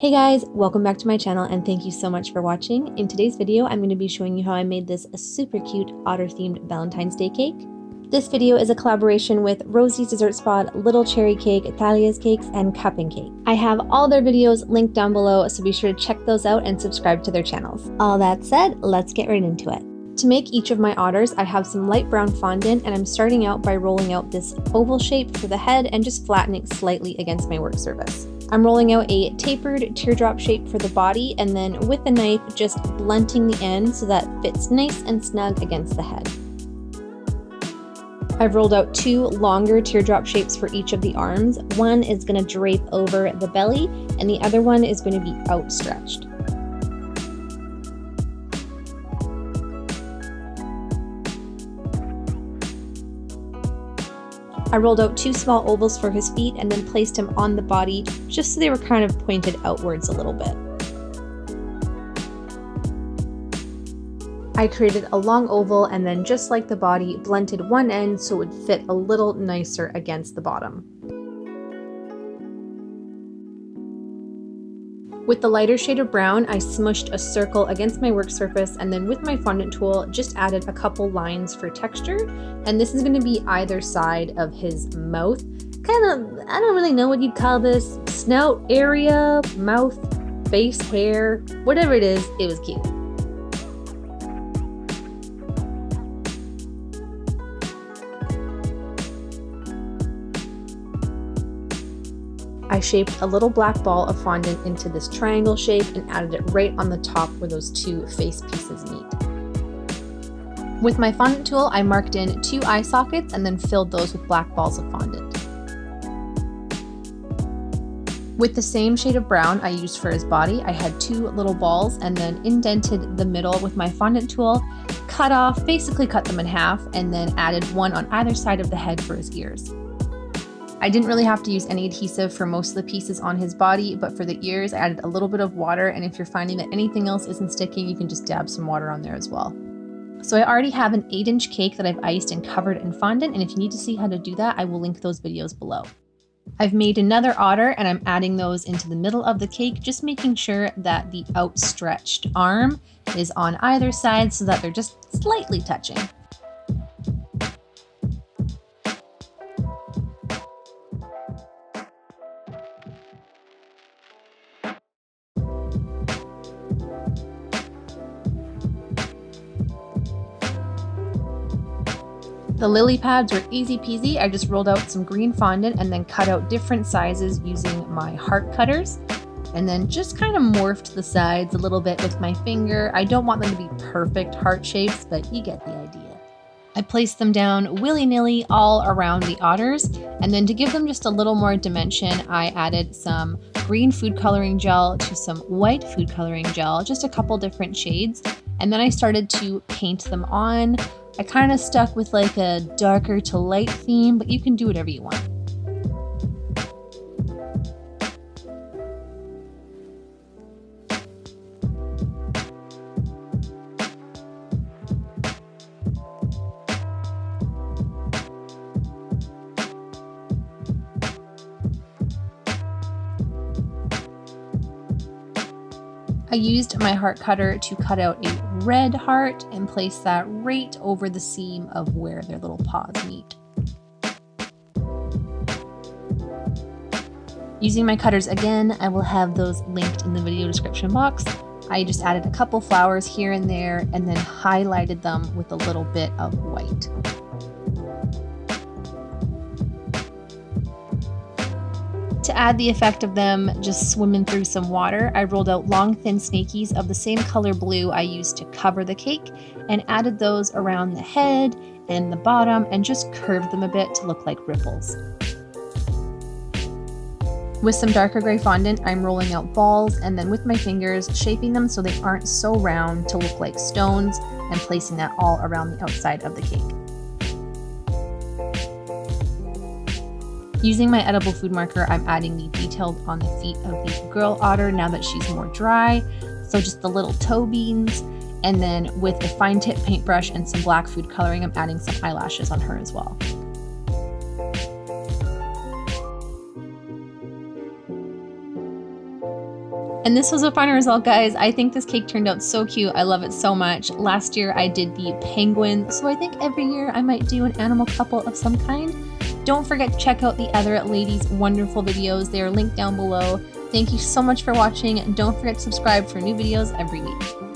Hey guys, welcome back to my channel and thank you so much for watching. In today's video, I'm going to be showing you how I made this super cute otter-themed Valentine's Day cake. This video is a collaboration with Rosies Dessert Spot, Little Cherry Cake, Thalias Cakes, and Cupping Cake. I have all their videos linked down below, so be sure to check those out and subscribe to their channels. All that said, let's get right into it. To make each of my otters, I have some light brown fondant and I'm starting out by rolling out this oval shape for the head and just flattening slightly against my work surface. I'm rolling out a tapered teardrop shape for the body and then with a knife just blunting the end so that fits nice and snug against the head. I've rolled out two longer teardrop shapes for each of the arms. One is going to drape over the belly and the other one is going to be outstretched. I rolled out two small ovals for his feet and then placed him on the body just so they were kind of pointed outwards a little bit. I created a long oval and then just like the body, blunted one end so it would fit a little nicer against the bottom. With the lighter shade of brown, I smushed a circle against my work surface and then with my fondant tool, just added a couple lines for texture. And this is going to be either side of his mouth. Kind of, I don't really know what you'd call this. Snout area, mouth, face, hair, whatever it is, it was cute. I shaped a little black ball of fondant into this triangle shape and added it right on the top where those two face pieces meet. With my fondant tool, I marked in two eye sockets and then filled those with black balls of fondant. With the same shade of brown I used for his body, I had two little balls and then indented the middle with my fondant tool, basically cut them in half, and then added one on either side of the head for his ears. I didn't really have to use any adhesive for most of the pieces on his body, but for the ears, I added a little bit of water, and if you're finding that anything else isn't sticking, you can just dab some water on there as well. So I already have an 8-inch cake that I've iced and covered in fondant, and if you need to see how to do that, I will link those videos below. I've made another otter, and I'm adding those into the middle of the cake, just making sure that the outstretched arm is on either side so that they're just slightly touching. The lily pads were easy peasy. I just rolled out some green fondant and then cut out different sizes using my heart cutters and then just kind of morphed the sides a little bit with my finger. I don't want them to be perfect heart shapes, but you get the idea. I placed them down willy-nilly all around the otters, and then to give them just a little more dimension, I added some green food coloring gel to some white food coloring gel, just a couple different shades, and then I started to paint them on. I kind of stuck with like a darker to light theme, but you can do whatever you want. I used my heart cutter to cut out a red heart and place that right over the seam of where their little paws meet. Using my cutters again, I will have those linked in the video description box. I just added a couple flowers here and there and then highlighted them with a little bit of white. To add the effect of them just swimming through some water, I rolled out long thin snakies of the same color blue I used to cover the cake and added those around the head and the bottom and just curved them a bit to look like ripples. With some darker gray fondant, I'm rolling out balls and then with my fingers shaping them so they aren't so round to look like stones and placing that all around the outside of the cake. Using my edible food marker, I'm adding the detailed on the feet of the girl otter now that she's more dry. So just the little toe beans. And then with a fine tip paintbrush and some black food coloring, I'm adding some eyelashes on her as well. And this was a final result, guys. I think this cake turned out so cute. I love it so much. Last year I did the penguin, so I think every year I might do an animal couple of some kind. Don't forget to check out the other ladies' wonderful videos. They are linked down below. Thank you so much for watching. Don't forget to subscribe for new videos every week.